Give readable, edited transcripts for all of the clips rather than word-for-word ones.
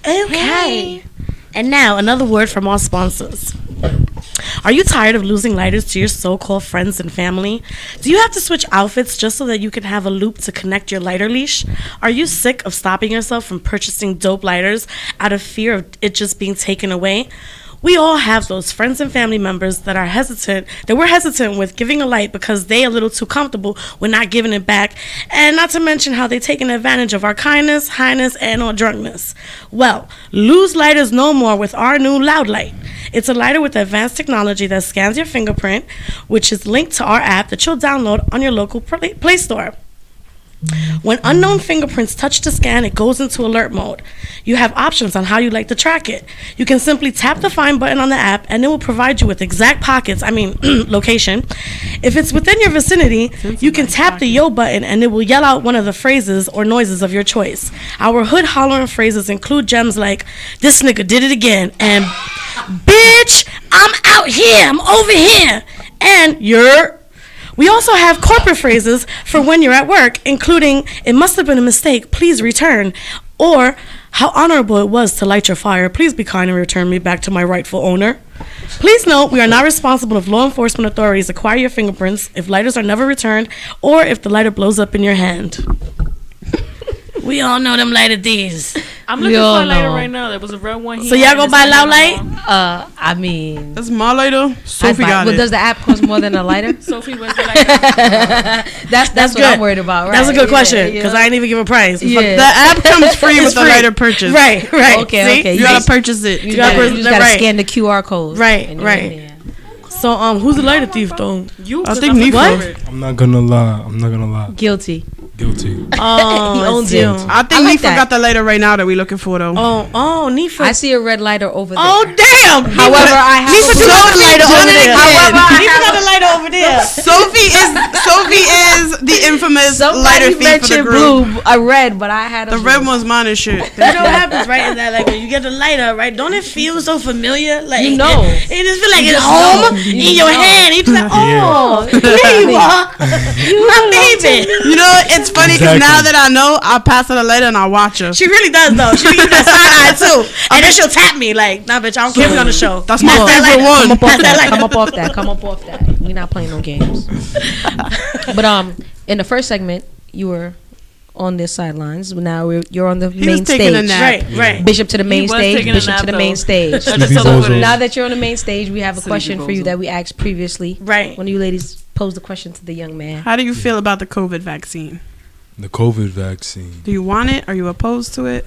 Okay. And now, another word from our sponsors. Are you tired of losing lighters to your so-called friends and family? Do you have to switch outfits just so that you can have a loop to connect your lighter leash? Are you sick of stopping yourself from purchasing dope lighters out of fear of it just being taken away? We all have those friends and family members that we're hesitant with giving a light because they're a little too comfortable with not giving it back, and not to mention how they're taking advantage of our kindness, highness, and or drunkenness. Well, lose lighters no more with our new Loud Light. It's a lighter with advanced technology that scans your fingerprint, which is linked to our app that you'll download on your local Play Store. When unknown fingerprints touch the scan, it goes into alert mode. You have options on how you like to track it. You can simply tap the find button on the app and it will provide you with exact location. If it's within your vicinity, you can tap the yo button and it will yell out one of the phrases or noises of your choice. Our hood hollering phrases include gems like, "This nigga did it again," and "Bitch, I'm out here, I'm over here," and "You're." We also have corporate phrases for when you're at work, including, "It must have been a mistake, please return," or "How honorable it was to light your fire, please be kind and return me back to my rightful owner." Please note, we are not responsible if law enforcement authorities acquire your fingerprints, if lighters are never returned, or if the lighter blows up in your hand. We all know them lighter thieves. I'm looking for a lighter right now. There was a red one here. So y'all go buy Loud Light? I mean, that's my lighter. Sophie got it. Does the app cost more than a lighter? Sophie was the lighter. That's what I'm worried about. Right? That's a good question because I ain't even give a price. Yeah. The app comes free with the lighter purchase. Right. Okay. You gotta purchase it. You just gotta scan the QR code. Right. So who's the lighter thief though? You. I think me. What? I'm not gonna lie. Guilty. Oh, he owns it. I think Nifa got the lighter right now that we looking for though. Oh, Nifa. I see a red lighter over there. Oh, damn. However, I have Nifa got the lighter over there. Nifa got the lighter over there. Sophie is the infamous lighter thief for the group. Blue, a red, but I had the red one's mine and shit. You know what happens, right? Is that like when you get the lighter, right? Don't it feel so familiar? Like it just feel like it's home in your hand. You just like, oh, there you are, my baby. You know, it's funny because now that I know, I'll pass her the lighter and I'll watch her. She really does though. She give that side eye too, and then she'll tap me like, "Nah, bitch, I don't care. We on the show." That's my favorite one. Come up off that. We not playing no games. But in the first segment, you were on the sidelines. Now you're on the main stage. Right. Bishop to the main stage. Bishop to the main stage. So now that you're on the main stage, we have a question for you that we asked previously. Right. One of you ladies posed the question to the young man. How do you feel about the COVID vaccine? The COVID vaccine. Do you want it? Are you opposed to it?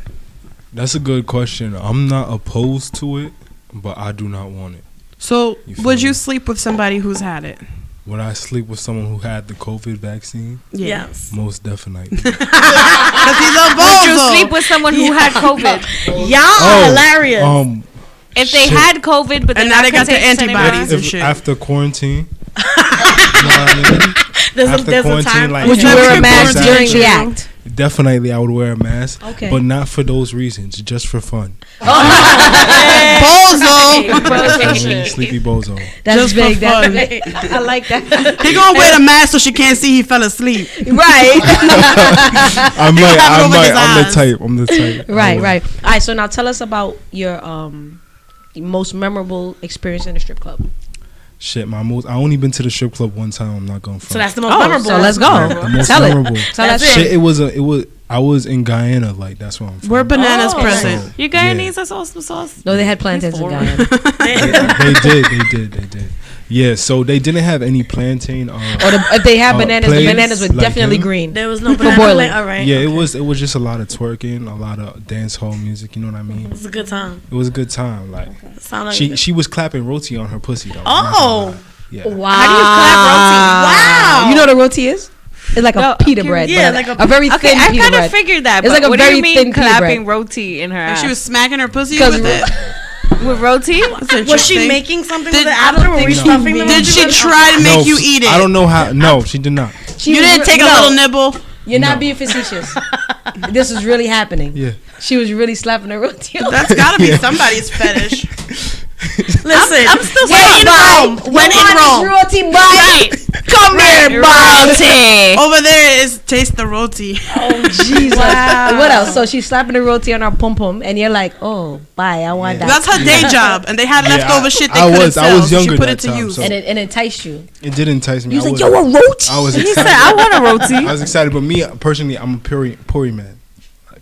That's a good question. I'm not opposed to it, but I do not want it. So, would you sleep with somebody who's had it? Would I sleep with someone who had the COVID vaccine? Yes. Most definitely. Because he's a bozo. Would you sleep with someone who had COVID? Y'all hilarious. If they had COVID, but and now they got the antibodies and shit. After quarantine. You know what I mean? There's a time. Like, would you wear a mask during the act? Definitely, I would wear a mask. Okay. But not for those reasons, just for fun. Bozo. Sleepy bozo. That's just big. I like that. He gonna wear the mask so she can't see he fell asleep. Right. I'm the type. Right. All right, so now tell us about your most memorable experience in a strip club. Shit, I only been to the strip club one time. I'm not gonna front. So that's the most memorable. So let's go. The most tell memorable. It. Tell us shit, it was. I was in Guyana. Like that's where I'm from. Where bananas present? So, you Guyanese are awesome sauce. No, they had plantains in Guyana. They did. Yeah, so they didn't have any plantain. Or if they had bananas, the bananas were like definitely green. There was no banana. All right. Yeah, it was just a lot of twerking, a lot of dance hall music. You know what I mean? It was a good time. It was a good time. Like she was clapping roti on her pussy though. Oh. Yeah. Wow. How do you clap roti? Wow. You know what a roti is? It's like a pita bread. Yeah, like a very thin pita bread. I kind of figured that. It's like a very thin clapping roti in her ass? She was smacking her pussy with it. With roti? Was she making something with it after? Were we stuffing them? Did she try to make you eat it? I don't know how. No, she did not. You didn't take a little nibble? You're not being facetious. This was really happening. Yeah. She was really slapping her roti. That's gotta be somebody's fetish. Listen, I'm still when in Rome. Roti bite. Right. Go Come here, Roti. Over there is taste the roti. Oh Jesus! What else? So she's slapping the roti on her pum pum, and you're like, "Oh, bye, I want that." That's her day job, and they had leftover shit they I couldn't was- I sell. was so younger she put that it to time, use. so- And it enticed you. It did entice me. You was I like, "Yo, a roti." I was He excited. said, "I want a roti." I was excited, but me personally, I'm a puri man.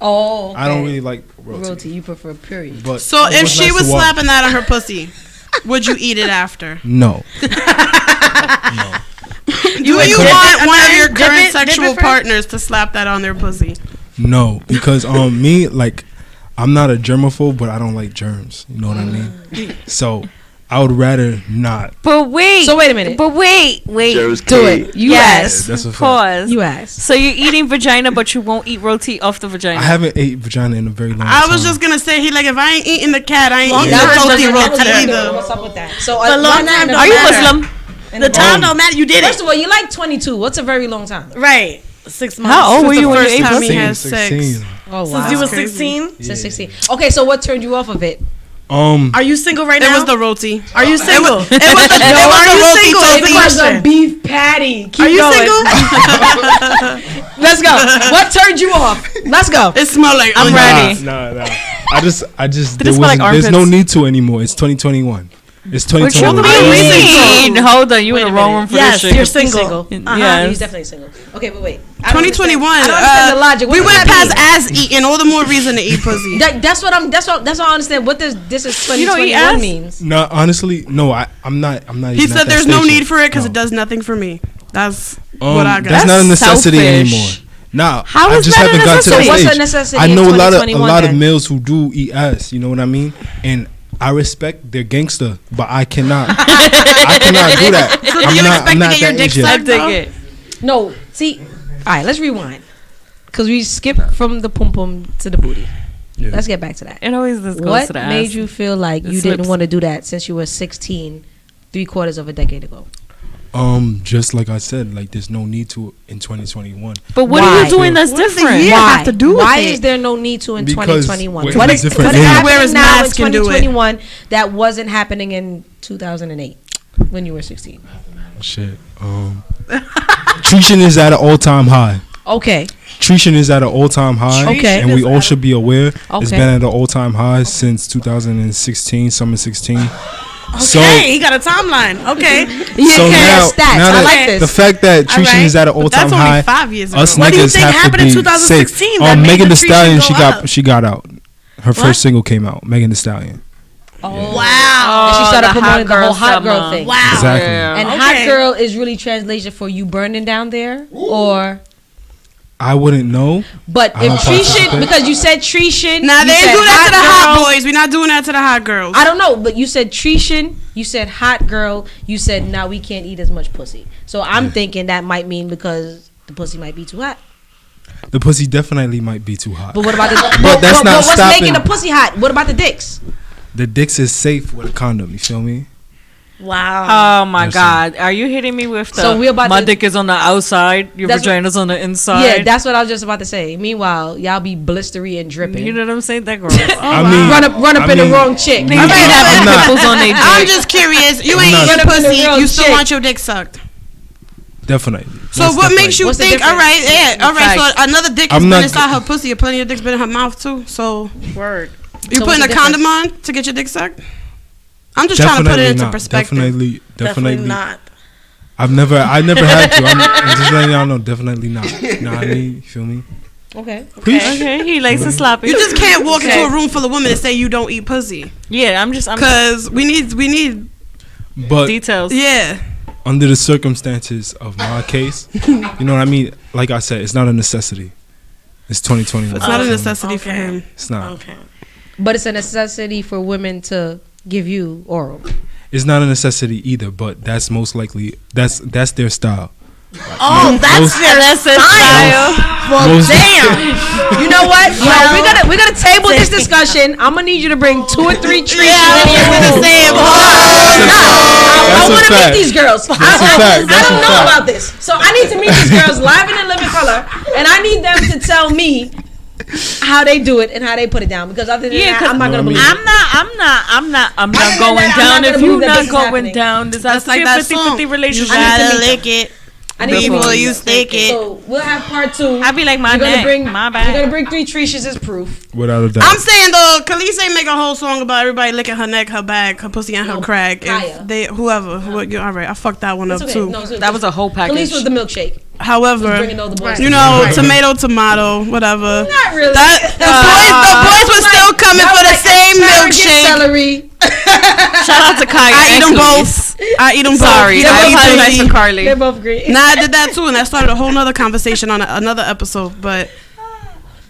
Oh, I don't really like roti. roti. You prefer period. But So it if she nice was to watch. slapping that on her pussy, would you eat it after? No. Do you want one of your Dip current it sexual first? partners to slap that on their pussy? No, because me, like, I'm not a germaphobe, but I don't like germs. You know what I mean? So I would rather not. But wait. So wait a minute. But wait. Do it. You Yes. asked. That's a fact. Pause. You asked. So you're eating vagina, but you won't eat roti off the vagina. I haven't ate vagina in a very long I time. was just gonna say like if I ain't eating the cat, I ain't eating That the was roti just- either. What's up with that? So But long time Are you don't matter. Muslim? The time don't matter. You did First it. of all, you like 22. What's a very long time? Right. 6 months. How old were the you when you first ate time pussy? he had sex? 16. Oh Since you was crazy. 16? Since 16. Okay, so what turned you off of it? Are you single right It now? was the roti. Are you single? It was the roti. single? Told It's me. a question. beef patty. Keep Are you going. single? Let's go. What turned you off? Let's go. It smelled like I'm onion. ready. Nah. I just it there smell like wasn't, there's no armpits? need to anymore. It's 2021. It's What you 2021. mean? Hold on, you in the wrong room for Yes, this shit. you're single. Yes. He's definitely single. Okay, but wait. I don't 2021. understand- I don't understand the logic. What We does went that past mean? ass eating. All the more reason to eat pussy. That's what I understand. What does this is You don't eat 2021 ass? means? No, honestly, no. I'm not. He even at said that there's no stage need yet. for it because No. it does nothing for me. That's what I got. That's not a That's necessity selfish. anymore. Nah, How I is just that a haven't got to that necessity? What's a stage. necessity I in know a lot of 2021 males who do eat ass. You know what I mean? And I respect their gangster, but I cannot. I cannot do that. So do you expect to get your dick age yet. sucked? Dig it. No, see, all right, let's rewind. Because we skipped from the pum pum to the booty. Yeah. Let's get back to that. It always just goes What to the ass. made you feel like It you slips. didn't want to do that since you were 16, 3/4 of a decade ago? Just like I said, like there's no need to in 2021. But what are Why? you doing that's different? year have to do with Why it? is there no need to in Because 2021? we're What in is different what is age. happening Wear his now in mask and do it. 2021 that wasn't happening in 2008 when you were 16? Shit. Treason is at an all-time high. Okay. Treason is at an all-time high. Okay. And we all should be aware. It's Okay. been at an all-time high since 2016, summer 16. So, Okay, he got a timeline. Okay. Yeah, so okay, now, stats. now I that like this. the fact that treason right. is at an But all-time that's only high, 5 years ago. us What do you niggas think have happened to in be 2016 safe. that made Megan the Thee Stallion, treason go up? she got out. Her first single came out. Megan Thee Stallion. Oh. Wow. And she started the promoting the whole hot girl summer. thing. Wow. Exactly. And Okay. hot girl is really translation for you burning down there, or I wouldn't know. but I if don't treason, participate. because you said treason. Nah, you they said do that to the hot girl. boys. We're not doing that to the hot girls. I don't know, but you said treason, you said hot girl, you said now we can't eat as much pussy. So I'm thinking that might mean because the pussy might be too hot. The pussy definitely might be too hot. But what about the? But that's not what's stopping- making the pussy hot? What about the dicks? The dicks is safe with a condom. You feel me? Wow. Oh my Yes, God! Are you hitting me with the? So we're about my to- dick is on the outside, your That's what- vagina's on the inside. Yeah, that's what I was just about to say. Meanwhile, y'all be blistery and dripping. You know what I'm saying? That girl. I mean, run up I in the mean, wrong chick. Niggas I'm be having not- pimples on their I'm dick. just curious. You I'm ain't not- eating Run up in the pussy. wrong You still chick. want your dick sucked. Definitely. So That's what makes definitely- you What's the think? All difference? right, yeah, all right. Facts. So another dick has I'm been not- inside her pussy. Plenty of dick's been in her mouth too. So Word. you So putting what's a the condom on to get your dick sucked? I'm just trying to put it into not. perspective. Definitely not. I never had to. I'm just letting y'all know. Definitely not. You know what I mean? You feel me? Okay. Preach. Okay, he likes to slap You it. just can't walk into a room full of women and say you don't eat pussy. Yeah, I'm Cause we need But details. yeah. under the circumstances of my case, you know what I mean? Like I said, it's not a necessity. It's 2021. It's not a necessity for Okay. him. It's not. Okay. But it's a necessity for women to give you oral. It's not a necessity either, but that's most likely that's their style. Oh, that's Most- their style. Well, Most- damn. You know what? We're gonna table this discussion. I'm gonna need you to bring 2 or 3 treats. I That's a want to meet fact. these girls. That's a fact. I That's don't a know fact. about this, so I need to meet these girls live and in living color, and I need them to tell me how they do it and how they put it down. Because other than Yeah, that, 'cause I'm not gonna No, I mean- believe. I'm not Other than going that, I'm down not if gonna you're believe that not this is going happening. down. This has That's to be like a that song. 50-50 You relationship. I need to gotta meet lick it. I need Before you stick it. So we'll have part 2. I'd be like, my You're gonna neck, bring my back. You're gonna bring 3 Trishas as proof. Without a doubt. I'm saying though, Khalees ain't make a whole song about everybody licking her neck, her back, her pussy, and her crack. Kaya. If they, whoever. All right, I fucked that one It's up okay. too. No, it's okay. That was a whole package. Khalees was the milkshake. However, Bringing all the boys. you know, tomato, whatever. Not really. The boys were still coming for the same milkshake. Celery. Shout out to Kaya. I eat them and both. I eat them both. Sorry, I I eat apologize pussy. for Carly. They're both great. Nah, I did that too, and that started a whole nother conversation on another episode. But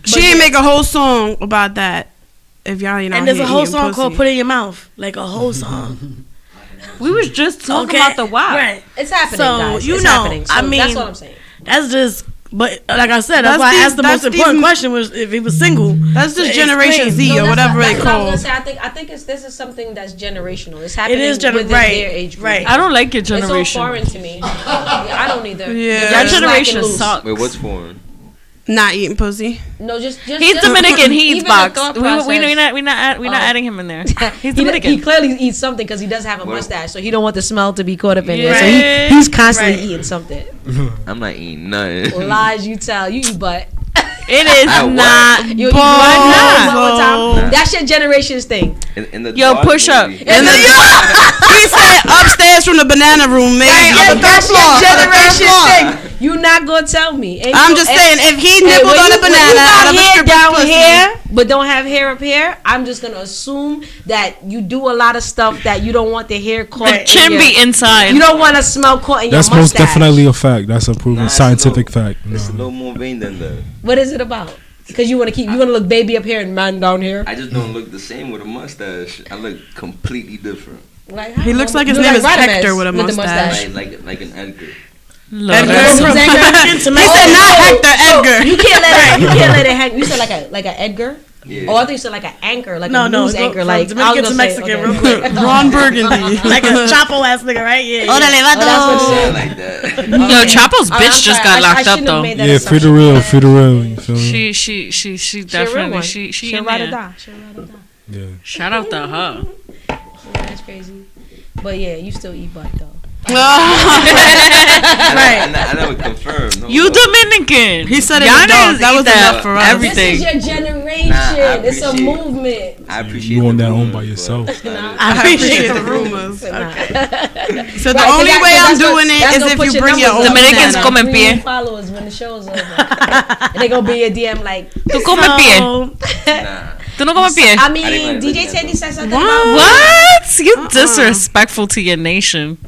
she ain't make a whole song about that. If y'all ain't out And there's here a whole eating song pussy. called "Put It in Your Mouth," like a whole song. We was just talking Okay, about the WAP. right? It's happening, So, guys. you It's know, happening. So I mean, that's what I'm saying. That's just. But like I said, that's That's why I these- asked the most that's important these- question was if he was single. That's just Explain. Generation Z or that's whatever what, they that's what I was call. gonna say. I think this is something that's generational. It's happening is within right, their age group. right. I don't like your It's so generation. foreign to me. I don't either. Yeah. They're Your just generation slacking loose. sucks. Wait, what's foreign? Not eating pussy. No, just He's just Dominican. He eats even the box. thought We process. not adding him in there. He's He Dominican. clearly eats something because he does have a Well- mustache, so he don't want the smell to be caught up in there. Yeah. So he's constantly Right. eating something. I'm not eating nothing. Lies you tell. You eat butt. It is what? not. You eat Why butt not? one time. Nah. That's your generation's thing. In the Yo, dark push up. movie. And he said upstairs from the banana room, maybe. Yeah, on the third that's floor. your On the third generation's floor. thing. You not gonna tell me. And I'm you- just and- saying, if he and nibbled when on a you- when banana you got out of a hair stripper's down pussy. here, but don't have hair up here, I'm just gonna assume that you do a lot of stuff that you don't want the hair caught. in Chin your- be inside. You don't want to smell caught in That's your most mustache. definitely a fact. That's a Nah, proven it's scientific a little- fact. It's a No. little more vain than that. What is it about? Because you want to look baby up here and man down here. I just don't look the same with a mustache. I look completely different. Like, He looks like his you name is Rodimus Hector with a the mustache. Like an Edgar. Love Edgar that. from- He He said not Hector, Edgar. You can't let it hang. You said like a Edgar. Yeah. Oh, I think you said like an anchor, like No, a no, news go anchor, from like Dominican I was to gonna say, Mexican okay. real quick. Ron Burgundy. Like a Chapo ass nigga, right? Yeah. Órale, Oh, that's what Yeah, it like that. is. Yo, Okay. Chapo's I'm bitch just sorry. got locked I up shouldn't have though. made that Yeah, free the assumption. real, free the real. You feel me? She She a real definitely one. she She'll in ride or there. die. She'll ride or die. Yeah. Shout out to her. Yeah, that's crazy. But yeah, you still eat butt though. I never confirmed. No, You but- Dominican. He said it Y'all was dog. niggas That eat was enough for us. Everything. This is your generation. Nah, I It's a appreciate it. movement. I appreciate You on the that own rumors, by but yourself. that's not it. I appreciate the rumors. Nah. So the Right, only that- way that's I'm gonna- doing it that's is gonna if put you your bring your numbers own up. Dominicans banana. come and Three pie. followers when the show's over. And they gonna be a DM like, Tú come pie. Nah. Tú no come pie. I mean, didn't DJ like Teddy that. said something What? about. What? You disrespectful to your nation.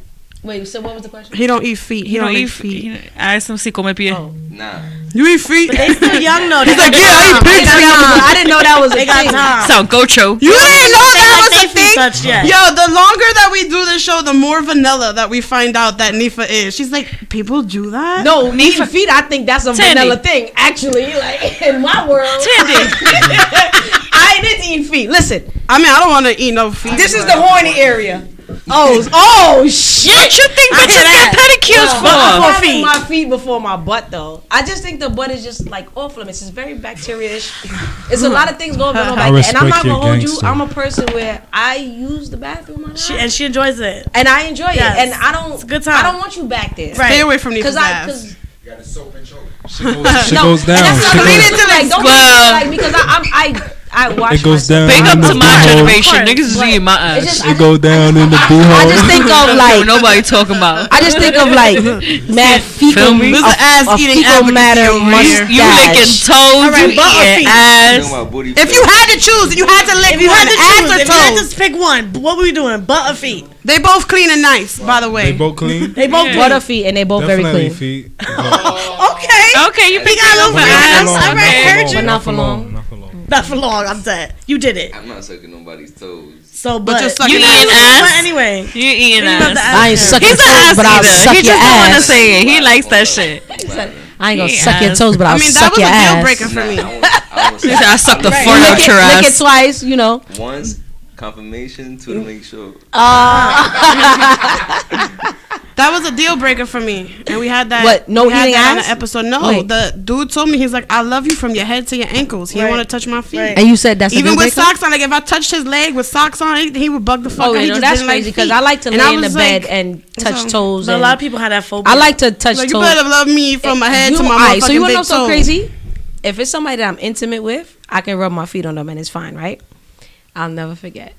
Wait, so what was the question? He don't eat feet. He don't eat feet. I asked him si come pie. Oh. Nah. You eat feet? They still young though. He's like, yeah, I eat pigs. I didn't know that was a They got thing. time. Sound gocho. You didn't know that Like was they a feet thing? touched yet. Yo, the longer that we do this show, the more vanilla that we find out that Nifa is. She's like, people do that? No, eating feet. I think that's a Tandy. vanilla thing. Actually, like in my world, Tandy. I ain't into eating feet. Listen, I mean, I don't want to eat no feet. this is the horny area. Oh shit! What you think bitches get pedicures I'm for? having my feet before my butt though. I just think the butt is just like off limits. It's very bacteria-ish. It's a lot of things going on back there. And I'm not respect your gonna hold you. gangster. I'm a person where I use the bathroom a lot. She enjoys it. And I enjoy Yes. it. And I don't. It's a good time. I don't want you back there. Right. Stay away from Nifa's Because I. ass. Cause Shit goes no, down. and that's Shit not goes- lean into like don't Well- like because I wash It goes myself. down. Big up in to the my beehole. generation. Of course. Niggas is eating my It's ass. just- It go down in the I beehole. just think of like Nobody talking about. I just think of like mad fecal, Feel me? This is ass a eating fecal advocacy matter over here. You licking mustache. toes, right, you butt or eating feet? ass. Talking about booty If you had to choose, you had to lick If you one, had to ass choose, or if you had toes. to pick one, what were we doing? Butt or feet? They both clean and nice, by the way. They both clean. They both Butter feet and they both very Definitely clean. feet. Okay. Okay, you pick got a up little for ass. feet. All right, heard you. But not for long. Not for long. Not for long. I'm dead. You did it. I'm not sucking nobody's toes. So, But but you're sucking You ass. eating ass? But anyway. You eating You love the ass. ass. I ain't sucking He's an toes, ass but I'll eater. suck He your just don't want to ass. say it. He likes that shit. I ain't gonna He suck your ass. toes, but I'll I mean, that suck was your a deal ass. breaker for me. I He said, I sucked the Right. fart out Lick your it ass. twice, you know. Once, confirmation to make sure. That was a deal breaker for me, and we had that. What? No we had eating that on ass? an episode. No, Wait. the dude told me, he's like, I love you from your head to your ankles. He didn't want to touch my feet. Right. And you said that's Even a deal with breaker? socks on, like if I touched his leg with socks on, he would bug the fuck Oh, out. He no, just that's didn't crazy like because feet. I like to And lay I in the was bed like, and touch so- toes. But a and lot of people have that phobia. I like to touch like, you toes. better love me from my head to my Alright, motherfucking so you wanna big know so toe. crazy? If it's somebody that I'm intimate with, I can rub my feet on them and it's fine, right? I'll never forget.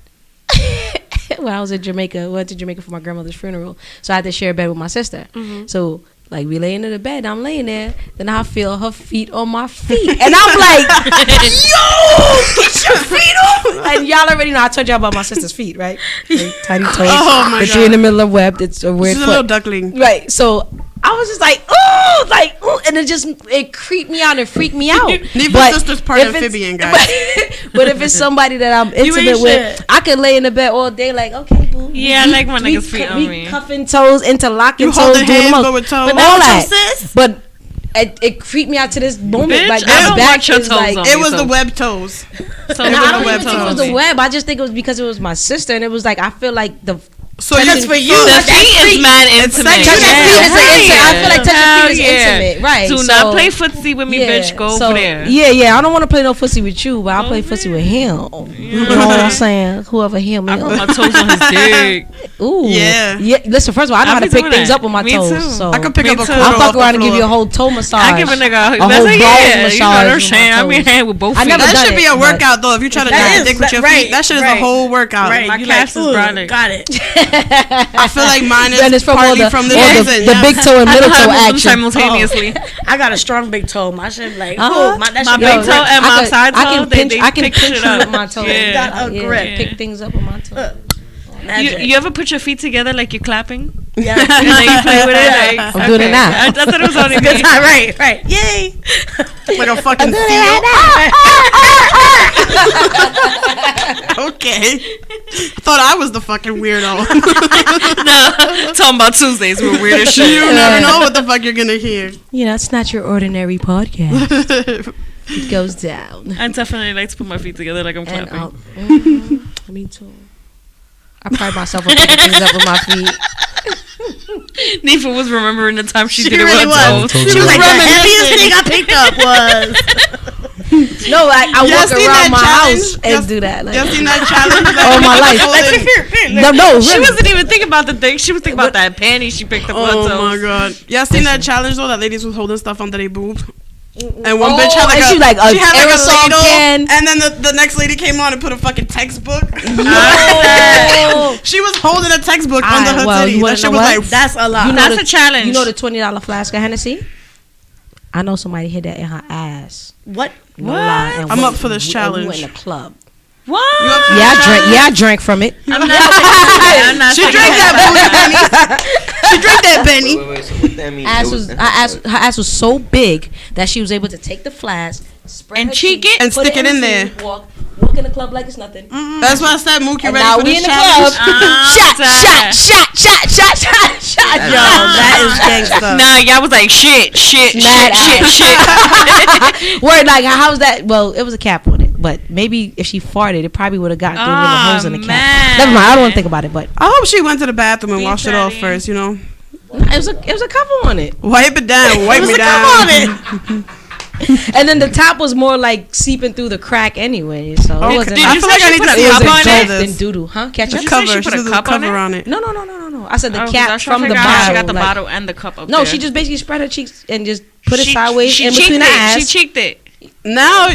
When I was in Jamaica, went to Jamaica for my grandmother's funeral, so I had to share a bed with my sister. So like we lay into the bed, I'm laying there, then I feel her feet on my feet, and I'm like, "Yo, get your feet off!" And y'all already know I told y'all about my sister's feet, right? Like, tiny toes, Oh, my the three in the middle of web. It's a weird She's a foot. little duckling. Right. So I was just like, ooh, and it creeped me out and freaked me out. Neva's But sister's part if it's- amphibian, guys. But if it's somebody that I'm ain't intimate with, shit. I could lay in the bed all day like, okay, boo. Yeah, I like my niggas' feet on me. Cuffing toes, interlocking You toes, holding doing the hands, most. but with toes. But But all not that. with your sis? But it creeped me out to this moment. Bitch, like I my don't back want your is toes like, on It me, was so- the web toes. So and no I don't web even think it was toes. the web. I just think it was because it was my sister, and it was like I feel like the So That's you for you. The That's feet is mad It's intimate. like touching Yeah. feet is Hell intimate. I feel like touching Hell feet is yeah. intimate, right? Do so, not play footsie with me, bitch. Go so, over there. Yeah. I don't want to play no footsie with you, but I'll play footsie with him. You know what I'm saying? Whoever him I is. put my toes on his dick. Ooh. Yeah. Listen, first of all, I know I how to be pick doing things that. up with my Me toes. too. So I could pick Me up a too. quarter I'll off fuck the around and give floor. you a whole toe massage. I give a nigga. whole That's like, balls yeah, you know, massage no with my shame. I'm in toes. hand with both I feet. never That done should be it, a but- workout though. If you try to That get is- a dick with your right, feet, that shit is right. a whole workout. Right, My you calves like, is ooh, brolic. got it. I feel like mine And is it's from all partly the, from the all reason. the big toe and I know middle how to toe move them action. simultaneously. I got a strong big toe. My shit like, Uh-huh. ooh, that My shit big got toe grip. and my side I toe, can they pinch. I can pick pinch shit you up. with my toe. Yeah. Got a grip. Pick things up with my toe. Magic. You ever put your feet together like you're clapping? Yeah. And then you play with it? Like, I'm doing it now. I thought it was only Good me. time. Right. Yay. like a fucking seal. Okay. I thought I was the fucking weirdo. No, talking about Tuesdays. We're weird as shit. You never know what the fuck you're gonna hear. You know, it's not your ordinary podcast. It goes down. I definitely like to put my feet together like I'm And clapping. me too. I pride myself on picking things up with my feet. Nifa was remembering the time she did it really with her was. toes. She was Like the reminiscing. heaviest thing I picked up was. No, I Y'all walk seen around that my challenge? house and do that. Like, Y'all seen that challenge? all my life. No, She really. wasn't even thinking about the thing. She was thinking about that panty she picked up on her Oh toes. my god. Y'all seen that challenge though? That ladies was holding stuff under their boob. And one bitch had and she like like a she had like a aerosol ladle, can. and then the next lady came on and put a fucking textbook. Oh. She was holding a textbook Alright, under her well, titty. you wanna That shit know was what? like That's a lot. You know That's the- a challenge. You know the $20 flask of Hennessy? I know somebody hid that in her ass. What? No lie. And I'm we- up for this we challenge. went in the club. What? Yeah, I drank from it. I'm not She taking drank that. that Benny. She drank that Benny. Wait, so what that mean? Her ass was so big that she was able to take the flask, spread And her cheek cheeks, it? And put stick it in the there. seat, walk in the club like it's nothing. That's why I said Mookie And ready now for we this in the challenge. club. Shot. Yo, that is gangsta. Nah, y'all was like shit. Mad ass. Word, like how's that? Well, it was a cap on it, but maybe if she farted, it probably would have got through the holes in the cap. man. Never mind. I don't want to think about it, but I hope she went to the bathroom and Beef washed it off daddy. first, you know. it was a cover on it. Wipe it down. Wipe me down. Come on it. And then the top was more like seeping through the crack anyway, so it wasn't. Did I you feel say like I she need put to a see cup a on picture it? of Then this. doo-doo, huh? Ketchup? Did you say Cover. she She put a did the cup on cover it? on it. No. I said the Oh, 'cause I cap was trying from to the figure out how bottle. She got the like- bottle and the cup up No, there. she just basically spread her cheeks and just put it She- sideways she in cheeked between her it. ass. She cheeked it. Now,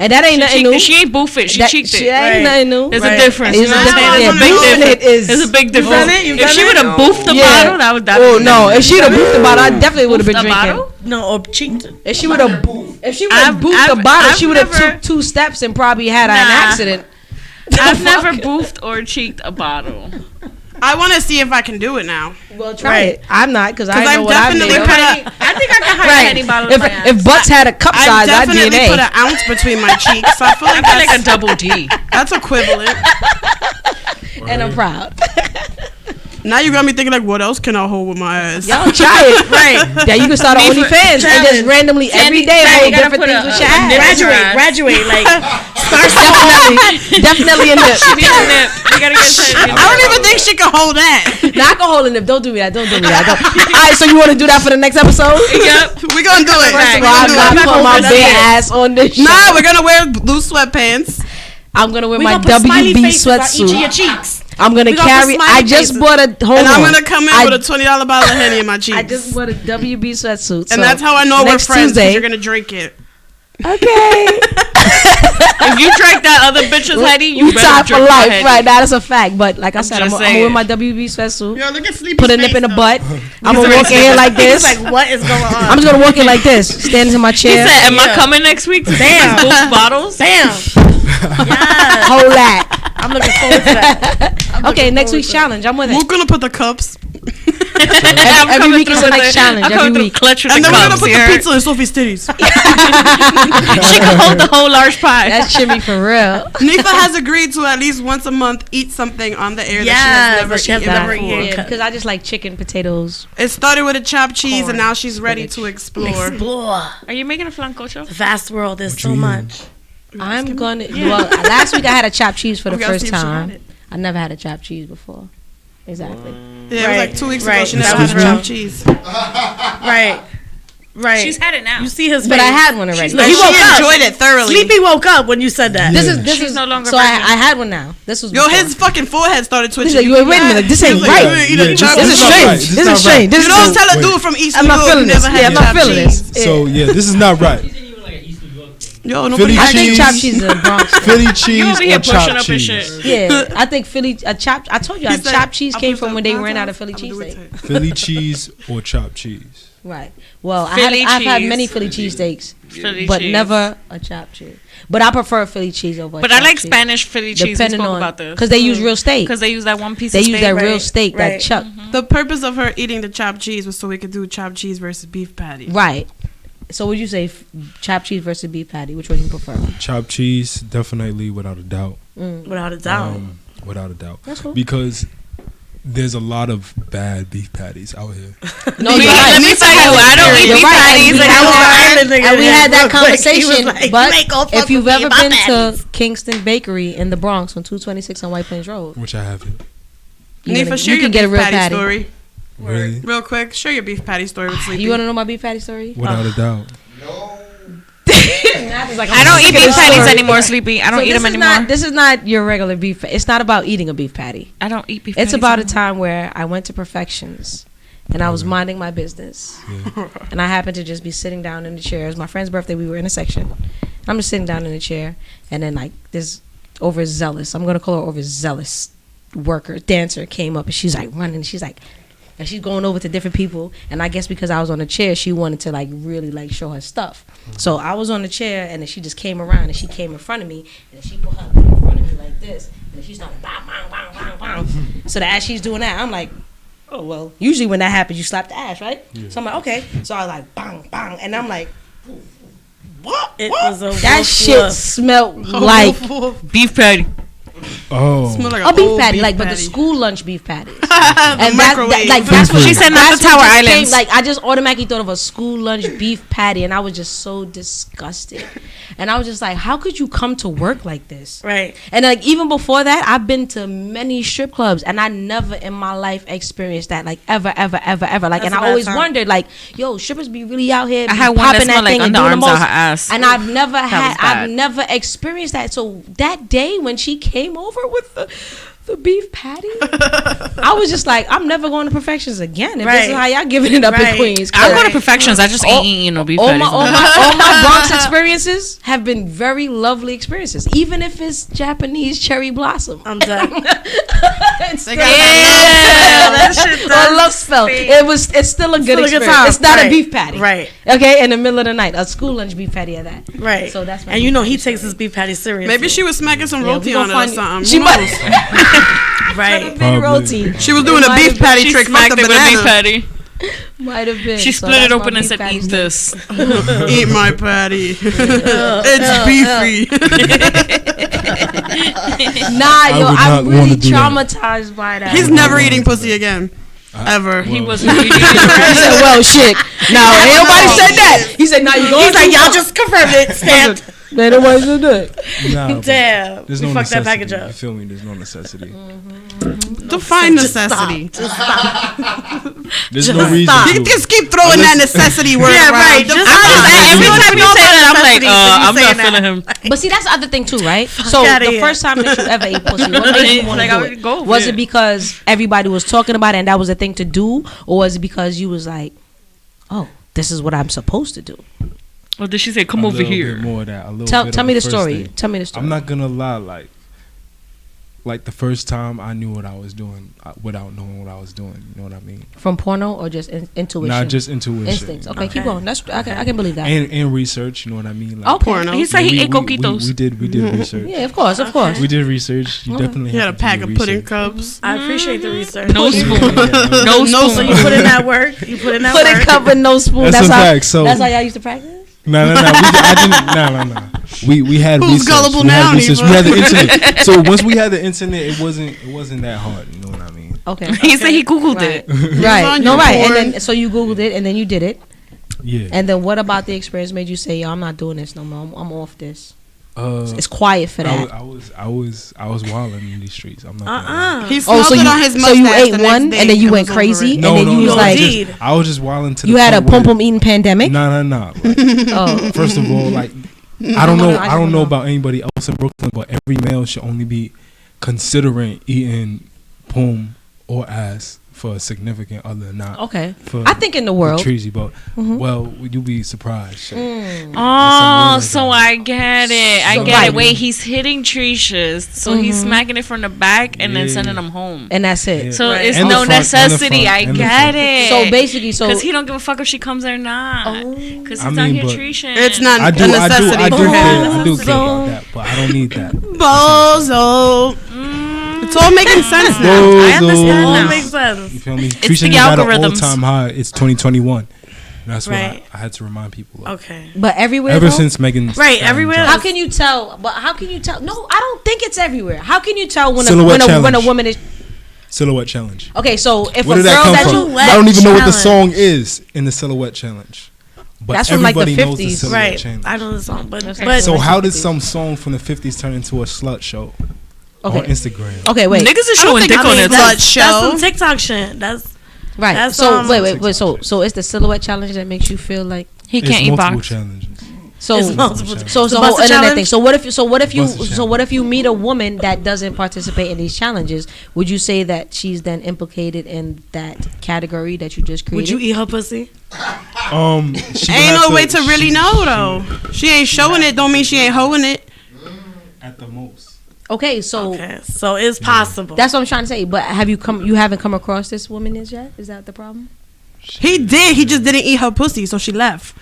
And that ain't nothing Cheeked new. it. She ain't boof it. She cheeked it. That ain't nothing new. There's Right. a difference. It's You a know what I'm saying? difference. There's a Yeah, big boofing it difference. is. There's a big difference. You've If done she it? would have boofed the Yeah. bottle, that would Oh no! If she'd have boofed the bottle, I definitely would have been the drinking. bottle? No, or cheeked. If she would have, I've- boofed the I've- bottle, I've she would have never- took 2 steps and probably had an Nah. accident. I've never boofed or cheeked a bottle. I want to see if I can do it now. Well, try it. I'm not because I Because know I've what I've made. definitely of. put a, I think I can hide any bottle in my ass. If butts had a cup I've size, I'd be an definitely put A. an ounce between my cheeks. So I feel like I feel like a that's, double D. that's equivalent. And I'm proud. Now you got me thinking like, what else can I hold with my ass? Y'all try it. Right. Then you can start an OnlyFans and just randomly every day Sandy, hold you gotta different put things a- with your a ass. nipple. Graduate. Like Definitely a nip. We gotta get I don't even think she can hold that. Nah, I can hold a nip. Don't do me that. Don't do me that. All right, so you want to do that for the next episode? Yep. We're gonna do it. First of We're all, gonna I'm do not it. putting my bare ass on this show. Nah, we're gonna wear blue sweatpants. I'm gonna wear We my gonna put smiley WB faces on each of your sweatsuit. cheeks. I'm gonna We gonna put carry. smiley I just faces. bought a. Hold And on. I'm gonna come in with a $20 bottle of Henny in my cheeks. I just bought a WB sweatsuit. And that's how I know we're next friends, because Tuesday- you're gonna drink it. Okay. If you drank that other bitch's Henny, you We better tied for drink my life, Henny. right? That is a fact. But like I said, I'm just gonna wear saying. my WB sweatsuit. Yo, look at Sleepy Put a nip face, in the though. butt. I'm gonna walk in here like this. He's like, what is going on? I'm just gonna walk in like this, standing in my He chair. said, "Am I coming next week to Damn. these Boost bottles?" Damn. Yeah. Hold that. I'm looking forward to that. Okay, next week's challenge. I'm with We're it. gonna put the cups. I'm Every coming week is through the with next challenge, I'm every coming through week. clutch with And the then we're gonna cups. put You the heard? pizza in Sophie's titties. She can hold the whole large pie. That's shimmy for real. Nifa has agreed to at least once a month eat something on the air Yeah, that but she she has has never never eaten eaten. before. Yeah, because I just like chicken, potatoes. It started with a chopped cheese, Corn, and now she's ready to explore. Explore. Are you making a flancocho? The vast world. There's so you much. I'm gonna. Well, last week I had a chopped cheese for the We gotta first see if she had time. it. I never had a chopped cheese before. Exactly. Yeah, it was like 2 weeks ago. Right. She never Excuse had me? chopped cheese. Right. Right. She's had it now. You see his face. But I had one already. Look, And he she woke up. enjoyed it thoroughly. Sleepy woke up when you said that. This Yeah. is this She's is no longer so I pregnant. had one now. This was Yo, before. his fucking forehead started twitching. He's like, wait a minute, this ain't He's like, right. "You ain't eat a Yeah, chopped This is This is not strange. right. This This is is not strange. right. This You is don't so- tell a Wait. dude from East I'm New not York feeling who this. never Yeah, had I'm not chopped feeling cheese. this. So yeah, this is not right. Yo, nobody Philly I had think cheese. chopped cheese is a Bronx. Philly You cheese over here or pushing chopped up and cheese. shit. Yeah, I think Philly a chopped. I told you, He a said, chopped cheese "I came put from the when they ran contact, out of Philly I'm gonna do it cheesesteak. Philly cheese or chopped cheese. Right. Well, Philly I've had cheese. many Philly cheesesteaks, Philly but cheese. never a chopped cheese. But I prefer Philly cheese over. But a I chopped like cheese. Spanish Philly cheese. We Depending spoke on about this. because they use real steak. Because they use that one piece They of use steak. that real right, steak, that right. chuck. The purpose of her eating the chopped cheese was so we could do chopped cheese versus beef patty. Right. So would you say chopped cheese versus beef patty? Which one you prefer? Chopped cheese, definitely, without a doubt. Without a doubt. Without a doubt. That's cool. Because there's a lot of bad beef patties out here. No, Let you're right. me tell you, I don't eat You're beef right. patties And we anymore. and we had that Real quick. He was conversation. like, you But ain't gonna fuck if you've with me, ever my been patties. to Kingston Bakery in the Bronx on 226 on White Plains Road, Which I haven't. Nifa, share you your can get a beef real patty patty. story. Really? Real quick, share your beef patty story with Sleepy. You want to know my beef patty story? Without a doubt. I don't eat beef patties anymore, Sleepy. I don't eat them anymore. This is not your regular beef. It's not about eating a beef patty. I don't eat beef It's patties about a anymore. time where I went to Perfections and I was minding my business. And I happened to just be sitting down in the chair. It was my friend's birthday. We were in a section. I'm just sitting down in the chair. And then, like, this overzealous, I'm going to call her overzealous worker, dancer came up and she's like running. She's like, and she's going over to different people. And I guess because I was on the chair, she wanted to, like, really, like, show her stuff. So I was on the chair and then she just came around and she came in front of me and she put her in front of me like this. And she started bang, bang, bang, bang, bang. So that as she's doing that, I'm like, oh, well, usually when that happens, you slap the ass, right? Yeah. So I'm like, okay. So I was like, bang, bang. And I'm like, what? It What? was a That woof shit woof. smelled like Beef patty. Oh. Smell like a an beef old patty, like, but the patty. school lunch beef patties. The And microwave. that's what She said not that's the what Tower just Islands. Like, I just automatically thought of a school lunch beef patty, and I was just so disgusted. And I was just like, how could you come to work like this? Right. And like even before that, I've been to many strip clubs, and I never in my life experienced that, like ever. Like, That's and a I bad always time. wondered, like, yo, strippers be really out here. I be had one that popping smelled like thing and doing the underarms out most. her ass. And I've never was I've bad. never experienced that. So that day when she came over with the beef patty, I was just like, I'm never going to Perfections again. If this is Right. how y'all giving it up in Right. Queens. I go to Right. Perfections. I just ain't eating no beef all patties. my, all, my, all my Bronx experiences have been very lovely experiences, even if it's Japanese cherry blossom. I'm done. It's still, that shit or does love spell. stink. It's still a good Still a good experience. time. It's not Right. a beef patty, Right. Okay, in the middle of the night, a school lunch beef patty at that. Right. So that's my and you beef know patty he takes story. his beef patty seriously. Maybe she was smacking some Yeah, we roti gonna on it or find- something. She Who might- knows? right. Been roti. She was doing a beef patty She trick. Fuck smacked the it with a beef banana. patty. Might have been. She So split it that's my open and beef said, patty "Eat story. this." Eat my patty. It's beefy. Nah, yo, would not I'm really wanna do that. traumatized by that. He's never eating pussy again. Ever. He was. He said, well, shit. No, ain't nobody said that. He said, nah, you going He's like, y'all just confirmed it. Stamped. Man, nobody should do it. Nah, but Damn. there's We no fucked that necessity. package up. You feel me? There's no necessity. Define necessity. There's no reason You to. just keep throwing that necessity word Yeah, around. right. Just Every time you say that, I'm like, I'm not saying feeling him. But see, that's the other thing too, right? So outta the here. first time that you ever ate pussy, what made you want Like, to I do would it? go Was there. it because everybody was talking about it and that was a thing to do, or was it because you was like, oh, this is what I'm supposed to do? Or did she say, come A over little here? bit more of that. A little Tell bit tell on me the first story. day. Tell me the story. I'm not gonna lie. Like the first time I knew what I was doing without knowing what I was doing. You know what I mean? From porno or just intuition? Not just intuition. Instincts. Okay, Nah. keep going. That's I can believe that. And research. You know what I mean? Like, Okay. Porno. He said he ate coquitos. We did research. Yeah, of course. We did research. You definitely He had a have to do pack your of pudding research. cups. I appreciate the research. No spoon. Yeah. No No So spoon. you put in that work. You put in that Pudding work. cup with no spoon. That's a how. fact, so- That's how y'all used to practice. No. No. We had Who's research. gullible We had now, research. Neva? We had the internet. So once we had the internet, it wasn't that hard. You know what I mean? Okay. He said he Googled Right. it. Right. on No, your right. And porn. then so you Googled it and then you did it. Yeah. And then what about the experience made you say, yo, I'm not doing this no more. I'm off this. Uh, It's quiet for that. I was wilding in these streets. I'm not. Gonna lie. He Oh, smelled so it you on his so mustache you the ate next one day and then you it went was over crazy it. and then you was no, like indeed. I was just wilding to you the had a point where- pum pum eating pandemic. No. Like, Oh, first of all, like I don't know. I just I don't know know. about anybody else in Brooklyn, but every male should only be considering eating poom or ass for a significant other, not okay. for I think in the world. treasy. But well, you'll be surprised. Shit. Oh, so I get it. I So get right. it. Wait, he's hitting Trishas. So he's smacking it from the back and then Yeah. sending them home. And that's it. Yeah. So Right. it's And the no front, and the necessity. front, I and the get front. it. So basically, so Because he don't give a fuck if she comes or not. Because he's I out mean, here but treashing. It's not I do a necessity care for him. about that, but I don't need that. Bozo. It's all making sense now. I understand Bozo. All now. makes sense. You feel me? the Treason is at an algorithms. all-time high. It's 2021. That's what Right. I had to remind people of. Okay. but everywhere Ever though? since Megan. Right, everywhere. How can you tell? But how can you tell? No, I don't think it's everywhere. How can you tell when Silhouette when a challenge. woman is Silhouette challenge. okay? So if Where a did that girl come that from? you Silhouette I don't even know what the challenge. song is in the silhouette challenge. But That's from, like, the everybody knows the 50s. silhouette Right. challenge. I know the song, but Okay. but So like how the did 50s. some song from the 50s turn into a slut show on okay Instagram? okay wait Niggas is showing dick on it. blood that's show. some TikTok shit. That's right That's, so um, so it's the silhouette challenge that makes you feel like He It's can't eat multiple box. challenges. so It's multiple- so it's The the whole Buster internet challenge? thing. So what if Buster what if you meet a woman that doesn't participate in these challenges? Would you say that she's then implicated in that category that you just created? would you eat her pussy? She Ain't have no way to really know though. She ain't showing it. Don't mean she ain't hoeing it. At the most. Okay, so Okay, so it's possible. that's what I'm trying to say. But you haven't come across this woman yet? Is that the problem? He did. He just didn't eat her pussy, so she left.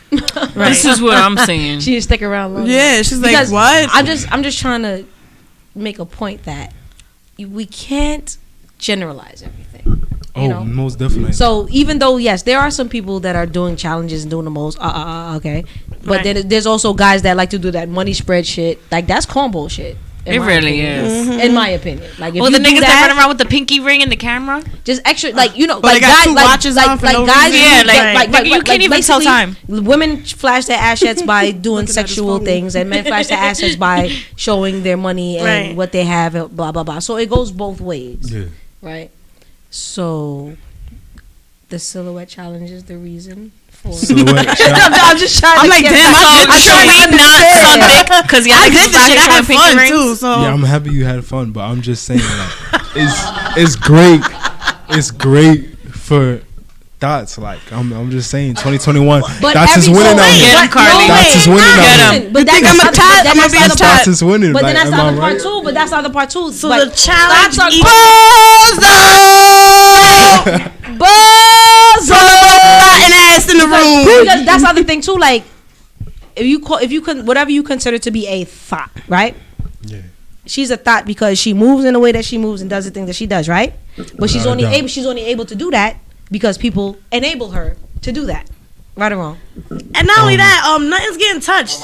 This is what I'm saying. She didn't stick around long. Yeah, she's like, Because what? I'm just trying to make a point that we can't generalize everything. Oh, You know? most definitely. So even though yes, there are some people that are doing challenges and doing the most, okay, but Right. then there's also guys that like to do that money spread shit. Like that's cornball shit. in It my really opinion. is. In my opinion. Like if Well, you the do niggas that run around with the pinky ring and the camera. just extra, like you know, they like got guys, two like, watches like, on for like no guys, reason. Yeah, who- like, nigga, you can't even tell basically, time. Women flash their assets by doing Looking at his sexual phone. things, and men flash their assets by showing their money and Right. what they have, and blah blah blah. So it goes both ways, yeah. right? So the silhouette challenge is the reason for. Silhouette challenge. I'm just trying. I'm to like, get damn, back- I did I'm the Should trying we to not understand. suck dick? Because y'all I niggas did is the out shit. here I showing had pinky fun rings. too. So Yeah, I'm happy you had fun, but I'm just saying, like, it's great. It's great for thoughts. Like, I'm just saying, 2021. But Dots is every- winning so out wait, here. Get him, but Carly. no, Dots wait, is winning no, out here. listen, But You think that's I'm a not- tot? but I'm gonna that's be not a the tot. part- Dots is winning. But like, then that's am the I other part right? too. But that's the other part too. So But the challenge thoughts are- each- Buzz! and ass in the room. Because that's the other thing too. Like, if you can, whatever you consider to be a thought, right? Yeah. She's a thought because she moves in the way that she moves and does the thing that she does, right? But she's No, I only don't. able to do that because people enable her to do that. Right or wrong? And not only that, nothing's getting touched.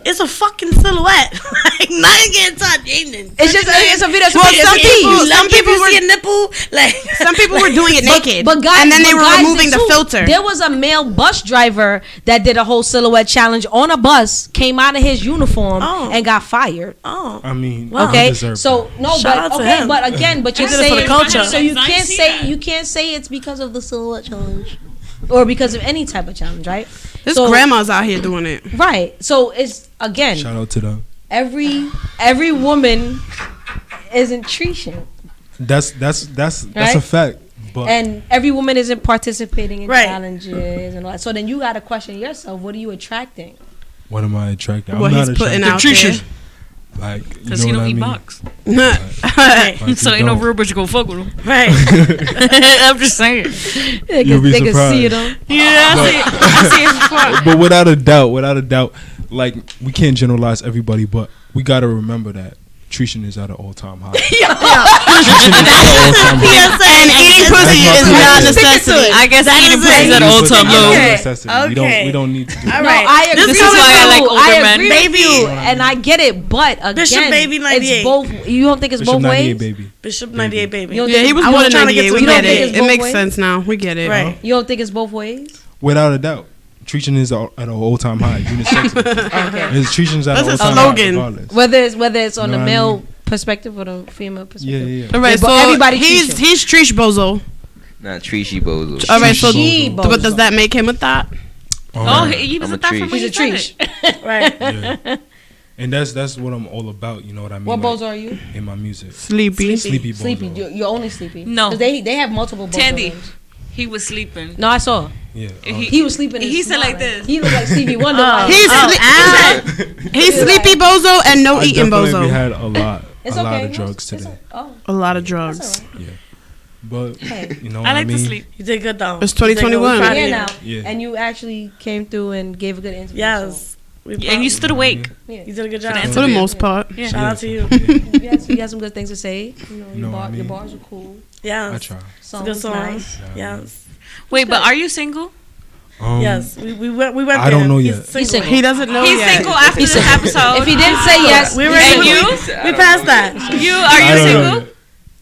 It's a fucking silhouette. Like nothing's getting touched. It's just it's a video. Well, some people were see a nipple. Like some people were doing it naked, but guys, and then they but were guys removing did the too. filter. There was a male bus driver that did a whole silhouette challenge on a bus, came out of his uniform, and got fired. Oh, I mean, Wow. Okay, deserve so no, Shout out but to okay, him. but again, but you're did it for the saying culture. so you I can't see say that. you can't say it's because of the silhouette challenge, or because of any type of challenge, right? There's So- grandmas out here doing it. Right. So it's again, Shout out to them. every woman isn't Trisha, That's Right? a fact. But and every woman isn't participating in Right. challenges and all that. So then you got to question yourself: what are you attracting? what am I attracted? What I'm he's not putting attracted. out there. Like, you Because know he what don't I eat mean? box. Like, So you ain't no don't. rule but you go fuck with him. right. I'm just saying. You'll be They can see it surprised. on. Yeah, I see it before. But without a doubt, like we can't generalize everybody, but we gotta remember that Trishan is at an all-time high. Trishan is at an all-time high. And eating pussy That's is my not a opinion. necessity. I guess eating is pussy is it. at an all-time low. Okay. Necessity. Okay. We don't need to do All that. right. No, I agree. This is why I like older I men. agree with Baby. you, and I get it. But again, Bishop Baby 98. it's both. You don't think it's Bishop both 98, ways? baby. Bishop 98 baby. You don't Yeah, think he was I born was in trying to get 98. to We the get middle. it. It's It both makes ways? sense now. We get it. Right. You don't think it's both ways? Without a doubt, Trishan is at an all-time high. Unisex. Okay. Trishan's at an That's a all-time high. slogan. Regardless. Whether it's on Know the what I male mean? perspective or the female perspective. Yeah. All right, But so everybody he's Trish Bozo. Not Trishy Bozo. All right, so She Bozo. but does that make him a thought? Oh, he was I'm a a thought tree. from when He's you a said tree. it. Right. Yeah. And that's what I'm all about. You know what I mean? What Like, bozo are you? in my music? Sleepy. Sleepy bozo. Sleepy. You're only sleepy. No. 'Cause they have multiple bozo Tandy. names. He was sleeping. No, I saw. Yeah. He was sleeping. He and said like smiling. this. He looked like Stevie Wonder. like- He's sleepy Bozo and no I eating definitely Bozo. had a lot It's of okay. drugs It's today. Oh, A lot of that's drugs. all right. But Hey. you know what I like mean? to sleep. You did good though. It's You did good. 2021. We're proud of Yeah, you. now. Yeah. And you actually came through and gave a good interview. Yes. We And proud. you stood awake. So, yeah. You did a good For job. the For the most part. Yeah. Shout out to you. You had some good things to say. You know, Know what I your mean? bars were cool. Yes. I try. It's a Song good was song. nice. Yes. Wait, but are you single? Yes. We went I there. don't know He's yet. single. single. He doesn't know He's yet. single after this episode. If he didn't say yes, We he's already single. you? we passed that. You are I you don't know single? yet.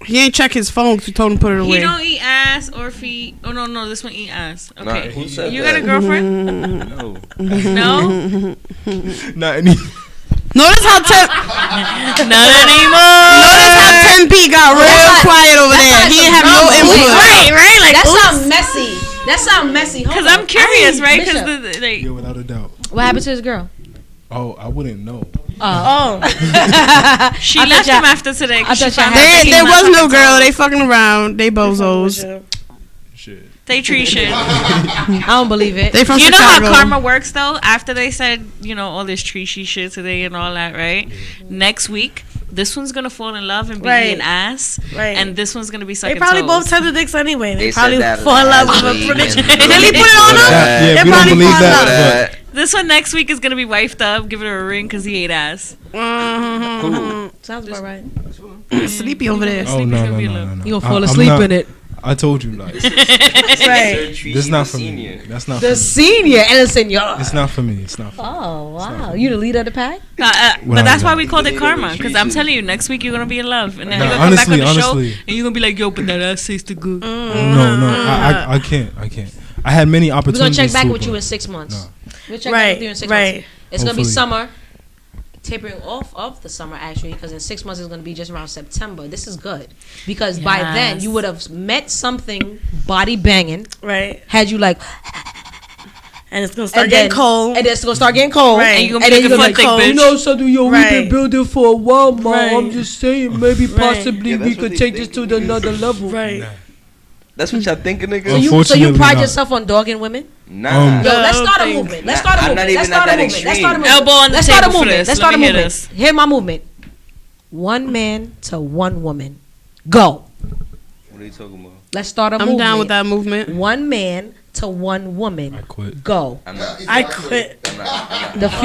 He ain't check his phone because we told him to put it He away. don't eat ass or feet. Oh no, this one eat ass. Nah, Okay, who said you that? got a girlfriend? No. No, Not any. Notice how not anymore. Notice how Tempe got real quiet over there. He didn't have no input. Right. Like That sounds messy. That sounds messy. Hold Because on. I'm curious, right? Bishop. Because like, Yeah, without a doubt. What happened to his girl? Oh, I wouldn't know. oh. she I left thought him after today. 'cause I she thought found y'all out had- that he There not was no fucking girl. told. They fucking around. They bozos. Shit. They tree shit. I don't believe it. They from You know Chicago. how karma works though? After they said, you know, all this tree shit today and all that, right? Next week, this one's gonna fall in love and be Right. eating ass. Right. And this one's gonna be They sucking probably toes. both tender dicks anyway. They They probably said that fall in love with last a week, prediction. and- Did he put it on them? Yeah, They we don't probably believe fall in love. that. This one next week is gonna be wifed up. Give her a ring because he ate ass. Sounds about right. Sleepy over there. But, oh no, gonna no, be no, alone. no, no. You gonna I- fall I'm asleep not- in it. I told you, like, Right. this not for me. That's not for The me. senior and the senior. It's not for me. It's not for me. Oh wow, you the leader of the pack? But that's why we Well, called it they karma. don't Because I'm treat telling you, next week you're gonna be in love, and then Nah, you're gonna come back on the honestly. show, and you're gonna be like, "Yo, but that ass tastes good." No, I can't. I had many We're opportunities. gonna check back to, with you but in 6 months. No. We'll check back Right. with you in 6 Right. months. It's gonna be Hopefully. summer, tapering off of the summer actually, because in 6 months it's gonna be just around September. This is good because by then you would have met something body banging, Right. had you like, And it's gonna start and getting then, cold. and then it's gonna start getting cold, Right. And you're gonna and be then you're looking gonna for a like, thick you bitch. know, something, yo, we've Right. been building for a while, mom. Right. I'm just saying, maybe Right. possibly Yeah, we that's what could they take this think. to another level. Right. That's what y'all thinking, nigga? So you Unfortunately pride not. yourself on dogging women? Nah. Yo, let's don't start a think- movement. Let's Nah, start a I'm movement. not Let's even start at a that movement. Let's start a extreme. movement. Elbow on the Let's start a table for movement. this. Let's Let start a me hear movement. this. Hear my movement. One man to one woman. Go. What are you talking about? Let's start a I'm movement. down with that movement. One man to one woman. I quit. Go. I'm not. I quit. I'm not. The Yeah.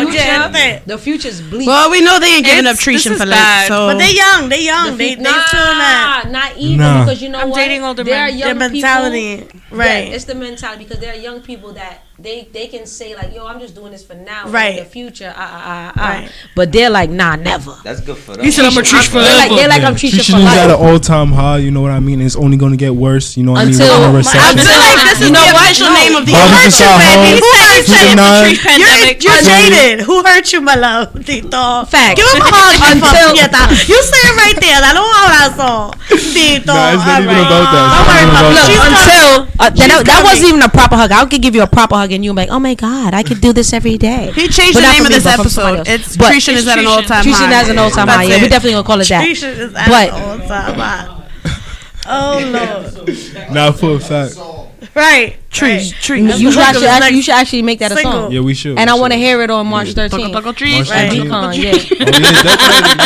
future. The future's bleak. Well, we know they ain't giving up This treation is for bad. that. So But they young. They young. They still in that. Not even Nah. because you know I'm what? dating older there men. are Their young mentality. people. Right. Yeah, it's the mentality because there are young people that they can say like, yo, I'm just doing this for now, Right. in the future, Right. but they're like, nah, never. That's good for them. You said I'm a treat forever. They're like I'm treating Treason for is life. at an all-time high. You know what I mean? It's only going to get worse. You know what I mean? Until- With the recession. I feel like this is You know the what? official name of the Bobby hurt you, Fasano, baby. Who hurt Season you? 9. Pandemic. You're jaded. Who hurt you, my love? Tito. Fact. Give him a hug. Until- You say it right there. I don't want that song. Tito. Nah, it's not even All right. about that. Don't worry about Look, that. that wasn't even a proper hug. I could give you a proper hug and you're like, oh my God, I could do this every day. He changed But the not name from of me, this but from somebody episode. else. It's But- Treason is at an Treason. all-time high. Treason has an all-time high. That's Yeah, we it. definitely gonna call it that. Treason is at But- all time high. Oh Lord. Not for a fact. Right. Trees. You should actually make that a Single. song. Yeah, we should. And I want to hear it on March 13th. March At 13th. BCon, yeah. Oh, yeah, definitely.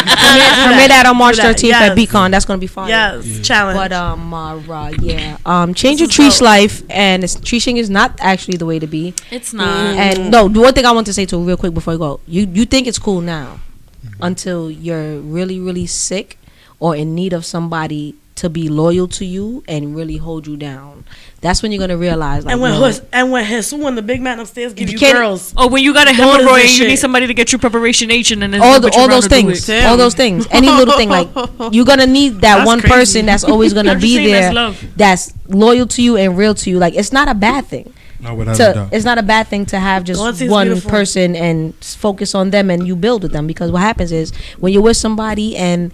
Premiere that on March Do that, 13th at yes. BCon. That's gonna be fun. Yes. Challenge. But change your treesh life, and treeshing is not actually the way to be. It's not. And no, the one thing I want to say to real quick before I go, you think it's cool now, until you're really really sick or in need of somebody to be loyal to you and really hold you down. That's when you're gonna realize. Like, when when the big man upstairs give you can't- girls. Oh, when you got a Daughters and hemorrhoid, you shit. need somebody to get you preparation H and then all those things, Damn. all those things, any little thing, like you're gonna need that That's one crazy. person that's always gonna I'm just be saying there, that's love. that's loyal to you and real to you. Like, it's not a bad thing. Not without a doubt. It's not a bad thing to have just Loyalty is one beautiful. person and focus on them and you build with them, because what happens is when you're with somebody and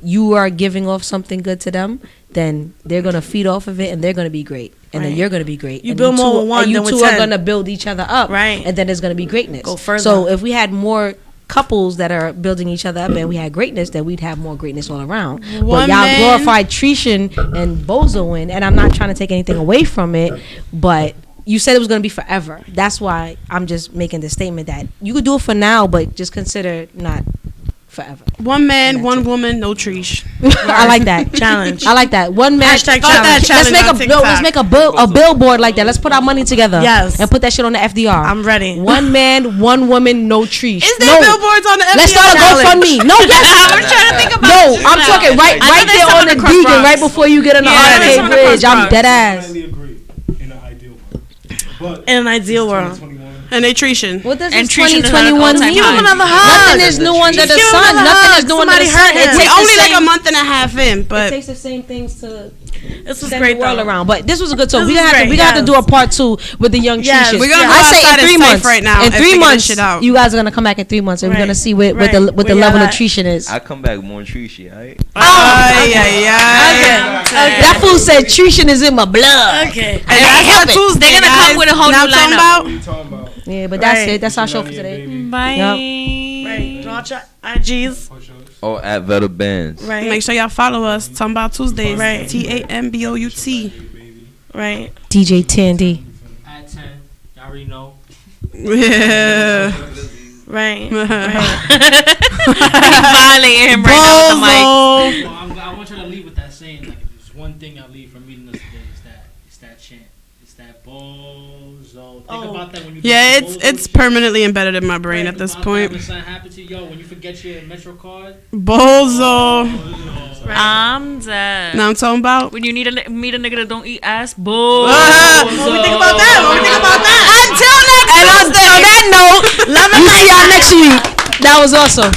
you are giving off something good to them, then they're gonna feed off of it and they're gonna be great, and then Right. you're gonna be great. You and build more with one and you than with two are 10. gonna build each other up, Right. And then there's gonna be greatness. Go further. So if we had more couples that are building each other up and we had greatness, then we'd have more greatness all around. But One y'all man- glorified Tretion and Bozoing, and I'm not trying to take anything away from it, but you said it was going to be forever. That's why I'm just making the statement that you could do it for now, but just consider not forever. One man, one woman, no trees. I like that Challenge. I like that. One man. Hashtag Fuck challenge. Let's make on let's make a billboard like that. Let's put our money together. Yes. And put that shit on the FDR. I'm ready. One man, one woman, no trees. Is there billboards on the FDR? Let's start a GoFundMe. No, yes. I'm trying to think about No, it. I'm talking right I know right there's there some on on the the Cross Deegan, Bronx. right before you get on the Yeah, there's Arcade some on the Cross Bridge. I'm Bronx. dead ass. I agree in an ideal world. But In an ideal world. 2021. And they treation. What does And this Tretion is at an 2021 all-time mean? high. Give him another hug. Nothing is new under the Give him sun. another Nothing hug. is new under Somebody the sun. hurt him. It We takes only the like a same- month and a half in, It but takes the same things to This was send great the world though. around. But this was a good song. This We was gonna have to great, we got to yes. do a part 2 with the young Yes. Trees. We're gonna go I say outside in and 3 safe months. right now In and 3 figure this months, shit out. you guys are gonna come back in 3 months, and we're Right. gonna see what Right. the Where level y'all of at? treation is. I come back more treachy, alright? ay, ay, ay. That fool said treation is in my blood. Okay. And that's our Tuesday, They're gonna come guys. with a whole Now new talking lineup. about What are you talking about? Yeah, but that's Right. it. That's our show for today. Bye. Right. Launch your IGs. Oh, at Vetta Bands. Right. make sure y'all follow us. Talking about Tuesdays. Right. TAMBOUT. Right. DJ Tandy. At 10, y'all already know. Yeah. Right. Violating him right now with the mic. Well, I want you to leave with that saying. Like, if there's one thing I leave from reading this today, it's that chant. It's that bozo. Think about that when you. Yeah, do the bozo it's shit. permanently embedded in my brain Think at this about point. that when something happened to you, yo, when you forget your Metro card. Bozo. I'm dead. Now I'm talking about. When you need meet a nigga that don't eat ass, bull. What we think about that? What we think about that? Until next week. And on that note, you see y'all next week. That was awesome.